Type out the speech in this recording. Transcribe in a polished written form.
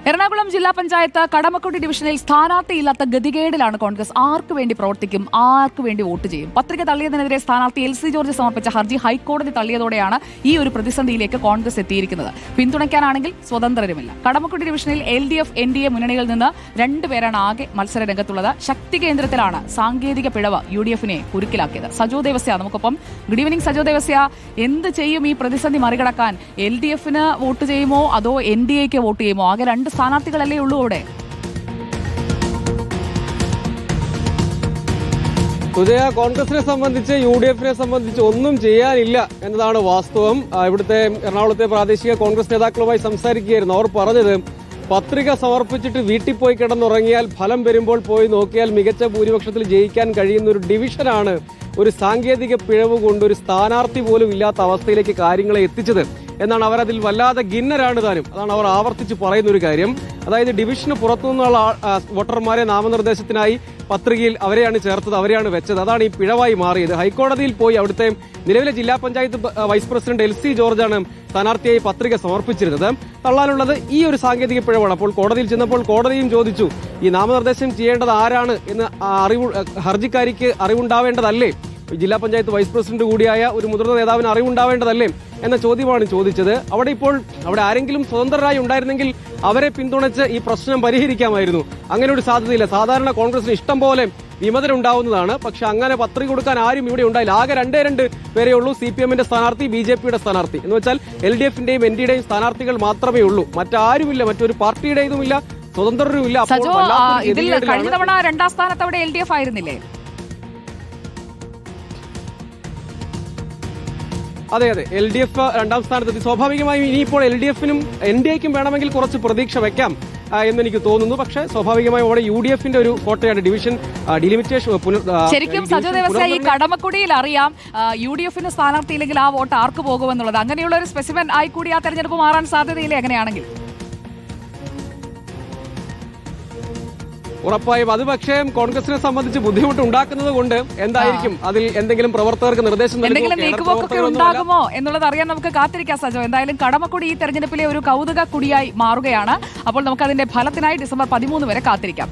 എറണാകുളം ജില്ലാ പഞ്ചായത്ത് കടമക്കുടി ഡിവിഷനിൽ സ്ഥാനാർത്ഥിയില്ലാത്ത ഗതികേടിലാണ് കോൺഗ്രസ്. ആർക്കു വേണ്ടി പ്രവർത്തിക്കും, ആർക്കു വേണ്ടി വോട്ട് ചെയ്യും? പത്രിക തള്ളിയതിനെതിരെ സ്ഥാനാർത്ഥി എൽ സി ജോർജ് സമർപ്പിച്ച ഹർജി ഹൈക്കോടതി തള്ളിയതോടെയാണ് ഈ ഒരു പ്രതിസന്ധിയിലേക്ക് കോൺഗ്രസ് എത്തിയിരിക്കുന്നത്. പിന്തുണയ്ക്കാനാണെങ്കിൽ സ്വതന്ത്രരുമില്ല. കടമക്കുടി ഡിവിഷനിൽ LDF NDA മുന്നണികളിൽ നിന്ന് രണ്ടുപേരാണ് ആകെ മത്സര രംഗത്തുള്ളത്. ശക്തി കേന്ദ്രത്തിലാണ് സാങ്കേതിക പിഴവ് UDF-നെ കുരുക്കിലാക്കിയത്. സജോ ദേവസ്യ നമുക്കൊപ്പം. Good evening Sajo Devasya. എന്ത് ചെയ്യും ഈ പ്രതിസന്ധി മറികടക്കാൻ? LDF-ന് വോട്ട് ചെയ്യുമോ അതോ NDA-ക്ക് വോട്ട് ചെയ്യുമോ? ആകെ രണ്ട് സ്ഥാനാർത്ഥികളല്ലേ ഉള്ളൂ അവിടെ. ഉദയ, കോൺഗ്രസിനെ സംബന്ധിച്ച് UDF-നെ സംബന്ധിച്ച് ഒന്നും ചെയ്യാനില്ല എന്നതാണ് വാസ്തവം. ഇവിടുത്തെ എറണാകുളത്തെ പ്രാദേശിക കോൺഗ്രസ് നേതാക്കളുമായി സംസാരിക്കുകയായിരുന്നു. അവർ പറഞ്ഞത് പത്രിക സമർപ്പിച്ചിട്ട് വീട്ടിൽ പോയി കിടന്നുറങ്ങിയാൽ ഫലം വരുമ്പോൾ പോയി നോക്കിയാൽ മികച്ച ഭൂരിപക്ഷത്തിൽ ജയിക്കാൻ കഴിയുന്ന ഒരു ഡിവിഷനാണ് ഒരു സാങ്കേതിക പിഴവ് കൊണ്ട് ഒരു സ്ഥാനാർത്ഥി പോലും ഇല്ലാത്ത അവസ്ഥയിലേക്ക് കാര്യങ്ങളെ എത്തിച്ചത് എന്നാണ്. അവരതിൽ വല്ലാതെ ഖിന്നരാണ് താനും. അതാണ് അവർ ആവർത്തിച്ച് പറയുന്ന ഒരു കാര്യം. അതായത് ഡിവിഷന് പുറത്തുനിന്നുള്ള വോട്ടർമാരെ നാമനിർദ്ദേശത്തിനായി പത്രികയിൽ അവരെയാണ് ചേർത്തത്, അവരെയാണ് വെച്ചത്. അതാണ് ഈ പിഴവായി മാറിയത്. ഹൈക്കോടതിയിൽ പോയി അവിടുത്തെ നിലവിലെ ജില്ലാ പഞ്ചായത്ത് വൈസ് പ്രസിഡന്റ് LC ജോർജാണ് സ്ഥാനാർത്ഥിയായി പത്രിക സമർപ്പിച്ചിരുന്നത്. തള്ളാനുള്ളത് ഈ ഒരു സാങ്കേതിക പിഴവാണ്. അപ്പോൾ കോടതിയിൽ ചെന്നപ്പോൾ കോടതിയും ചോദിച്ചു, ഈ നാമനിർദ്ദേശം ചെയ്യേണ്ടത് ആരാണ് എന്ന് ഹർജിക്കാരിക്ക് അറിവുണ്ടാവേണ്ടതല്ലേ? ജില്ലാ പഞ്ചായത്ത് വൈസ് പ്രസിഡന്റ് കൂടിയായ ഒരു മുതിർന്ന നേതാവിന് അറിവുണ്ടാവേണ്ടതല്ലേ എന്ന ചോദ്യമാണ് ചോദിച്ചത്. അവിടെ ആരെങ്കിലും സ്വതന്ത്രരായി ഉണ്ടായിരുന്നെങ്കിൽ അവരെ പിന്തുണച്ച് ഈ പ്രശ്നം പരിഹരിക്കാമായിരുന്നു. അങ്ങനെ ഒരു സാധ്യതയില്ല. സാധാരണ കോൺഗ്രസിന് ഇഷ്ടം പോലെ വിമതരുണ്ടാവുന്നതാണ്. പക്ഷെ അങ്ങനെ പത്രിക കൊടുക്കാൻ ആരും ഇവിടെ ഉണ്ടായില്ല. ആകെ രണ്ട് പേരേ ഉള്ളൂ. CPM-ന്റെ സ്ഥാനാർത്ഥി, BJP-യുടെ സ്ഥാനാർത്ഥി. എന്ന് വെച്ചാൽ LDF-ന്റെയും NDA-യുടെയും സ്ഥാനാർത്ഥികൾ മാത്രമേ ഉള്ളൂ. മറ്റാരുമില്ല. മറ്റൊരു പാർട്ടിയുടേതുമില്ല, സ്വതന്ത്രരുമില്ല. കഴിഞ്ഞ തവണ രണ്ടാം സ്ഥാനത്ത് അവിടെ LDF ആയിരുന്നില്ലേ? അതെ, LDF രണ്ടാം സ്ഥാനത്തെത്തി. സ്വാഭാവികമായും ഇനിയിപ്പോൾ LDF-നും NDA-ക്കും വേണമെങ്കിൽ കുറച്ച് പ്രതീക്ഷ വെക്കാം എന്നെനിക്ക് തോന്നുന്നു. പക്ഷേ സ്വാഭാവികമായും അവിടെ UDF-ന്റെ ഒരു കോട്ടയാണ് ഡിവിഷൻ ഡിലിമിറ്റേഷൻ. ശരിക്കും സജോ ദേവസ്യ, ഈ കടമക്കുടിയിൽ അറിയാം UDF-ന് സ്ഥാനാർത്ഥിയില്ലെങ്കിൽ ആ വോട്ട് ആർക്ക് പോകുമെന്നുള്ളത്. അങ്ങനെയുള്ള ഒരു സ്പെസിഫിൻ ആയി കൂടി ആ തെരഞ്ഞെടുപ്പ് മാറാൻ സാധ്യതയില്ലേ അങ്ങനെയാണെങ്കിൽ? ഉറപ്പായും അത് പക്ഷേ കോൺഗ്രസിനെ സംബന്ധിച്ച് ബുദ്ധിമുട്ട് ഉണ്ടാക്കുന്നത് കൊണ്ട് എന്തായിരിക്കും അതിൽ എന്തെങ്കിലും പ്രവർത്തകർക്ക് നിർദ്ദേശം ഉണ്ടാകുമോ എന്നുള്ളത് അറിയാൻ നമുക്ക് കാത്തിരിക്കാം സജോ. എന്തായാലും കടമക്കുടി ഈ തെരഞ്ഞെടുപ്പിലെ ഒരു കൗതുക കുടിയായി മാറുകയാണ്. അപ്പോൾ നമുക്ക് അതിന്റെ ഫലത്തിനായി ഡിസംബർ 13 വരെ കാത്തിരിക്കാം.